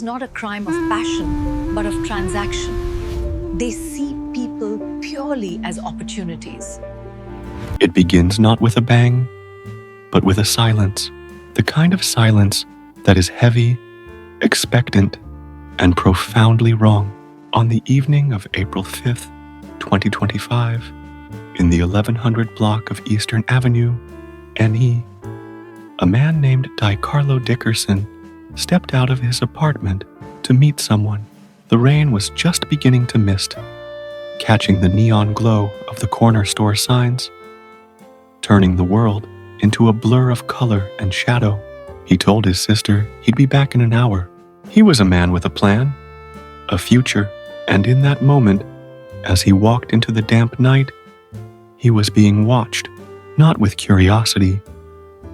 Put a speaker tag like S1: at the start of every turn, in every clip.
S1: not a crime of passion, but of transaction. They see people purely as opportunities.
S2: It begins not with a bang, but with a silence. The kind of silence that is heavy, expectant, and profoundly wrong. On the evening of April 5th, 2025, in the 1100 block of Eastern Avenue, NE, a man named DiCarlo Dickerson stepped out of his apartment to meet someone. The rain was just beginning to mist, catching the neon glow of the corner store signs, turning the world into a blur of color and shadow. He told his sister he'd be back in an hour. He was a man with a plan, a future, and in that moment, as he walked into the damp night, he was being watched, not with curiosity,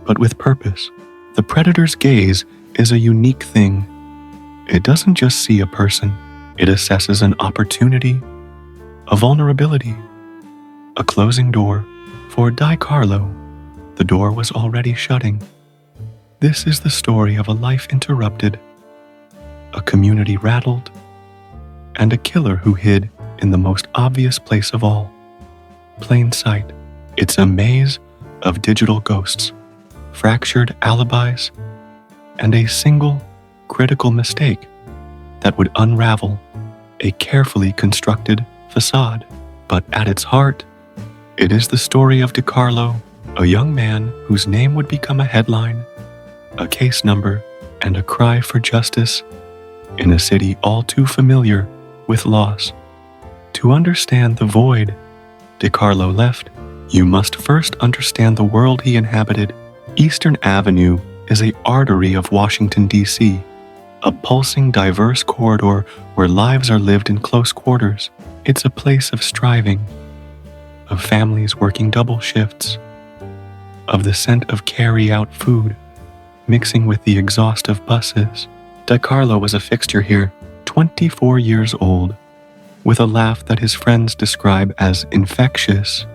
S2: but with purpose. The predator's gaze is a unique thing. It doesn't just see a person, it assesses an opportunity, a vulnerability, a closing door. For DiCarlo, the door was already shutting. This is the story of a life interrupted, a community rattled, and a killer who hid in the most obvious place of all, plain sight. It's a maze of digital ghosts, fractured alibis, and a single critical mistake that would unravel a carefully constructed facade. But at its heart, it is the story of DiCarlo, a young man whose name would become a headline, a case number, and a cry for justice in a city all too familiar with loss. To understand the void DiCarlo left, you must first understand the world he inhabited. Eastern Avenue is an artery of Washington, D.C., a pulsing, diverse corridor where lives are lived in close quarters. It's a place of striving, of families working double shifts, of the scent of carry-out food mixing with the exhaust of buses. DiCarlo was a fixture here, 24 years old, with a laugh that his friends describe as infectious.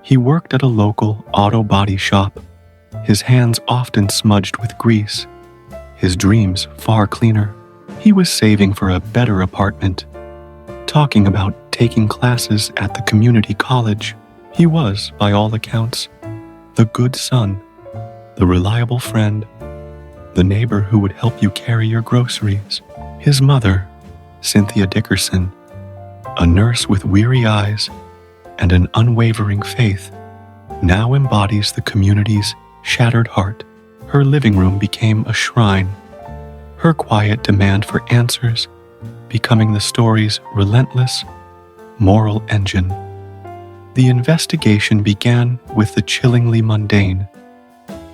S2: He worked at a local auto body shop, his hands often smudged with grease, his dreams far cleaner. He was saving for a better apartment, talking about taking classes at the community college. He was, by all accounts, the good son, the reliable friend, the neighbor who would help you carry your groceries. His mother, Cynthia Dickerson, a nurse with weary eyes and an unwavering faith, now embodies the community's shattered heart. Her living room became a shrine, her quiet demand for answers becoming the story's relentless moral engine. The investigation began with the chillingly mundane,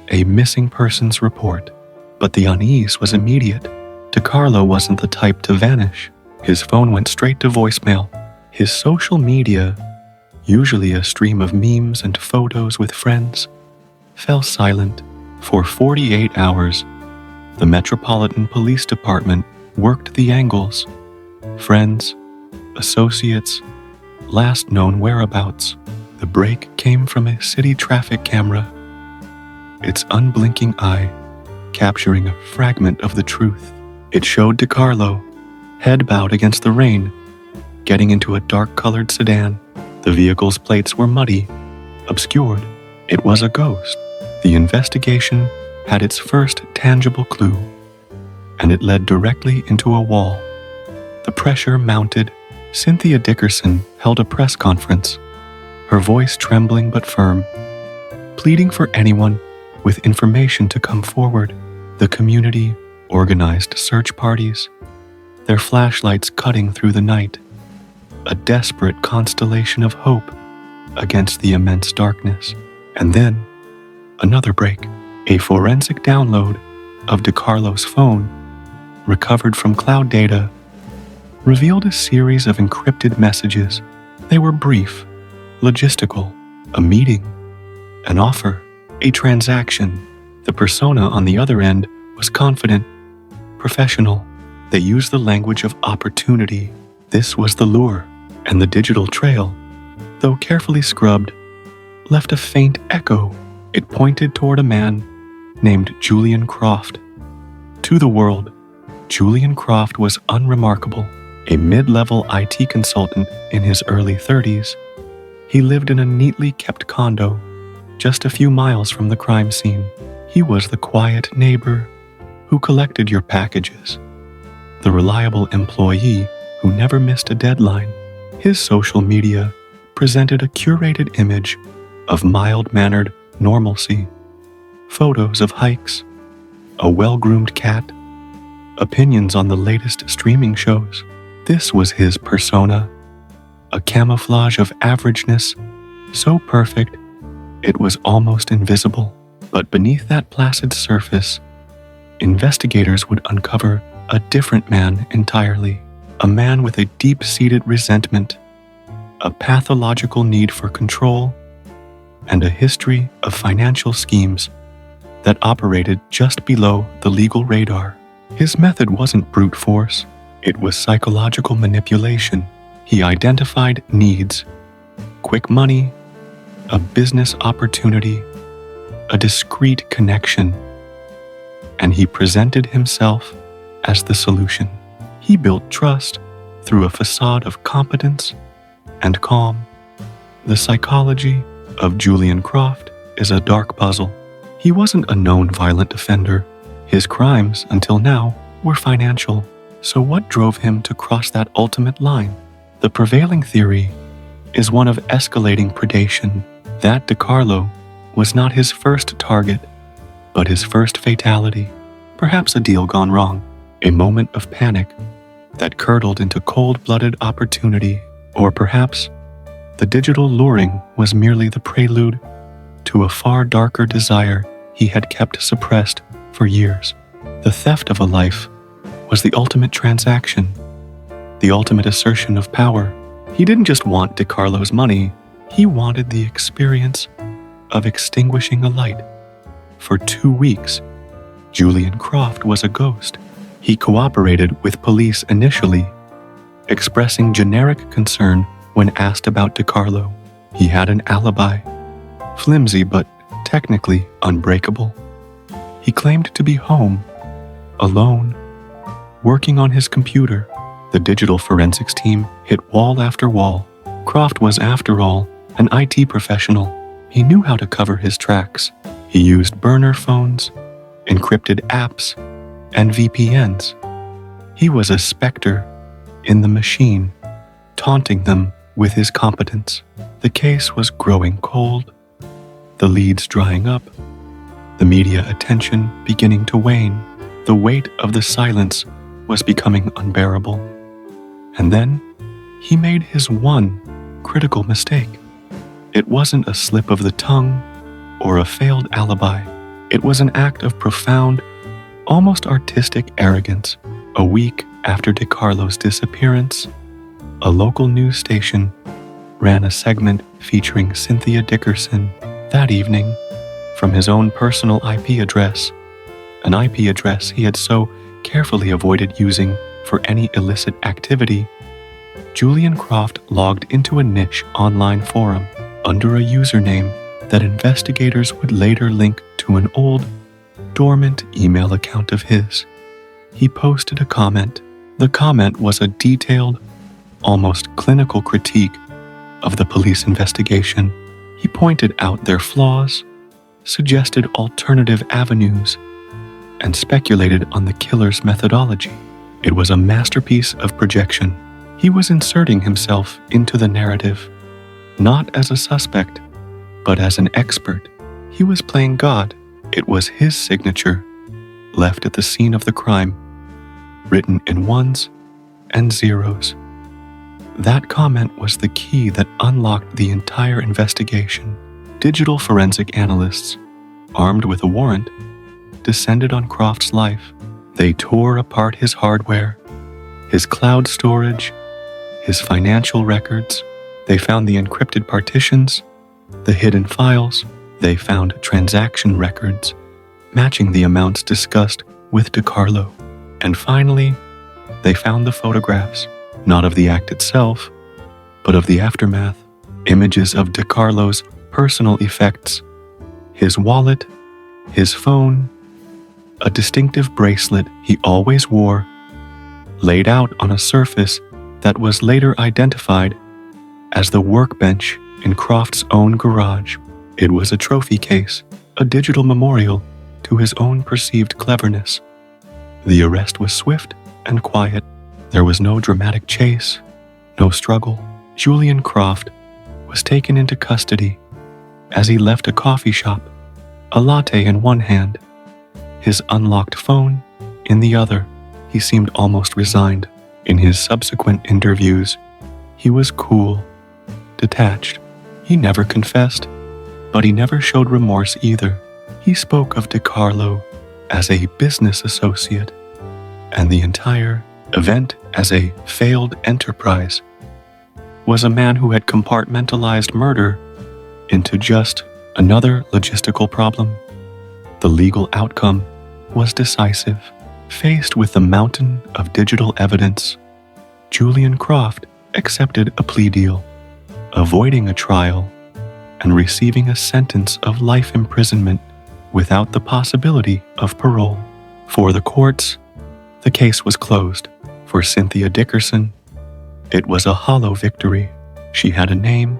S2: a missing persons report. But the unease was immediate. DiCarlo wasn't the type to vanish. His phone went straight to voicemail. His social media, usually a stream of memes and photos with friends, fell silent. For 48 hours, the Metropolitan Police Department worked the angles. Friends, associates, last known whereabouts. The break came from a city traffic camera, its unblinking eye capturing a fragment of the truth. It showed DiCarlo, head bowed against the rain, getting into a dark-colored sedan. The vehicle's plates were muddy, obscured. It was a ghost. The investigation had its first tangible clue, and it led directly into a wall. The pressure mounted. Cynthia Dickerson held a press conference, her voice trembling but firm, pleading for anyone with information to come forward. The community organized search parties, their flashlights cutting through the night, a desperate constellation of hope against the immense darkness. And then, another break. A forensic download of DiCarlo's phone, recovered from cloud data, revealed a series of encrypted messages. They were brief, logistical, a meeting, an offer, a transaction. The persona on the other end was confident, professional. They used the language of opportunity. This was the lure, and the digital trail, though carefully scrubbed, left a faint echo. It pointed toward a man named Julian Croft. To the world, Julian Croft was unremarkable. A mid-level IT consultant in his early 30s, he lived in a neatly kept condo just a few miles from the crime scene. He was the quiet neighbor who collected your packages, the reliable employee who never missed a deadline. His social media presented a curated image of mild-mannered normalcy, photos of hikes, a well-groomed cat, opinions on the latest streaming shows. This was his persona, a camouflage of averageness, so perfect it was almost invisible. But beneath that placid surface, investigators would uncover a different man entirely, a man with a deep-seated resentment, a pathological need for control, and a history of financial schemes that operated just below the legal radar. His method wasn't brute force, it was psychological manipulation. He identified needs, quick money, a business opportunity, a discrete connection, and he presented himself as the solution. He built trust through a facade of competence and calm. The psychology of Julian Croft is a dark puzzle. He wasn't a known violent offender. His crimes, until now, were financial. So what drove him to cross that ultimate line? The prevailing theory is one of escalating predation. That DiCarlo was not his first target, but his first fatality. Perhaps a deal gone wrong, a moment of panic that curdled into cold-blooded opportunity, or perhaps the digital luring was merely the prelude to a far darker desire he had kept suppressed for years. The theft of a life was the ultimate transaction, the ultimate assertion of power. He didn't just want DiCarlo's money, he wanted the experience of extinguishing a light. For 2 weeks, Julian Croft was a ghost. He cooperated with police initially, expressing generic concern when asked about DiCarlo. He had an alibi, flimsy but technically unbreakable. He claimed to be home, alone, working on his computer. The digital forensics team hit wall after wall. Croft was, after all, an IT professional. He knew how to cover his tracks. He used burner phones, encrypted apps, and VPNs. He was a specter in the machine, taunting them with his competence. The case was growing cold, the leads drying up, the media attention beginning to wane. The weight of the silence was becoming unbearable. And then he made his one critical mistake. It wasn't a slip of the tongue or a failed alibi. It was an act of profound, almost artistic arrogance. A week after DiCarlo's disappearance, a local news station ran a segment featuring Cynthia Dickerson. That evening, from his own personal IP address, an IP address he had so carefully avoided using for any illicit activity, Julian Croft logged into a niche online forum under a username that investigators would later link to an old, dormant email account of his. He posted a comment. The comment was a detailed, almost clinical critique of the police investigation. He pointed out their flaws, suggested alternative avenues, and speculated on the killer's methodology. It was a masterpiece of projection. He was inserting himself into the narrative, not as a suspect, but as an expert. He was playing God. It was his signature, left at the scene of the crime, written in ones and zeros. That comment was the key that unlocked the entire investigation. Digital forensic analysts, armed with a warrant, descended on Croft's life. They tore apart his hardware, his cloud storage, his financial records. They found the encrypted partitions, the hidden files. They found transaction records matching the amounts discussed with DiCarlo. And finally, they found the photographs, not of the act itself, but of the aftermath. Images of DiCarlo's personal effects, his wallet, his phone, a distinctive bracelet he always wore laid out on a surface that was later identified as the workbench in Croft's own garage. It was a trophy case, a digital memorial to his own perceived cleverness. The arrest was swift and quiet. There was no dramatic chase, no struggle. Julian Croft was taken into custody as he left a coffee shop, a latte in one hand, his unlocked phone in the other. He seemed almost resigned. In his subsequent interviews, he was cool, detached. He never confessed, but he never showed remorse either. He spoke of DiCarlo as a business associate and the entire event as a failed enterprise. Was a man who had compartmentalized murder into just another logistical problem. The legal outcome was decisive. Faced with the mountain of digital evidence, Julian Croft accepted a plea deal, avoiding a trial and receiving a sentence of life imprisonment without the possibility of parole. For the courts, the case was closed. For Cynthia Dickerson, it was a hollow victory. She had a name,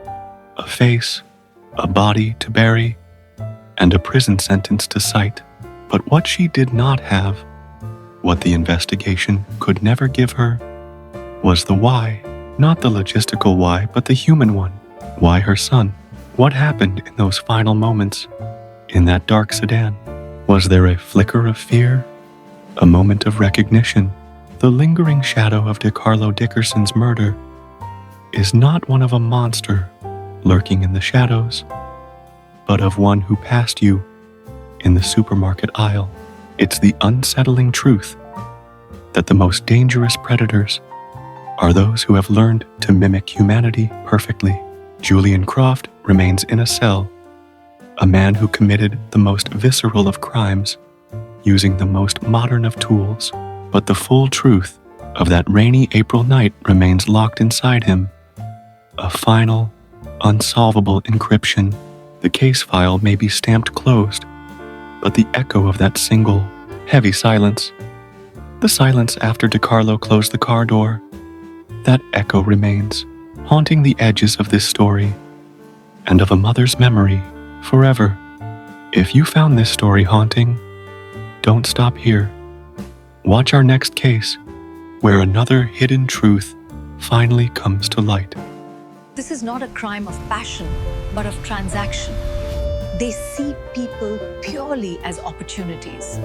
S2: a face, a body to bury, and a prison sentence to cite. But what she did not have, what the investigation could never give her, was the why. Not the logistical why, but the human one. Why her son? What happened in those final moments in that dark sedan? Was there a flicker of fear? A moment of recognition? The lingering shadow of DiCarlo Dickerson's murder is not one of a monster lurking in the shadows, but of one who passed you in the supermarket aisle. It's the unsettling truth that the most dangerous predators are those who have learned to mimic humanity perfectly. Julian Croft remains in a cell, a man who committed the most visceral of crimes using the most modern of tools. But the full truth of that rainy April night remains locked inside him, a final, unsolvable encryption. The case file may be stamped closed, but the echo of that single, heavy silence, the silence after DiCarlo closed the car door, that echo remains, haunting the edges of this story and of a mother's memory forever. If you found this story haunting, don't stop here. Watch our next case, where another hidden truth finally comes to light.
S1: This is not a crime of passion, but of transaction. They see people purely as opportunities.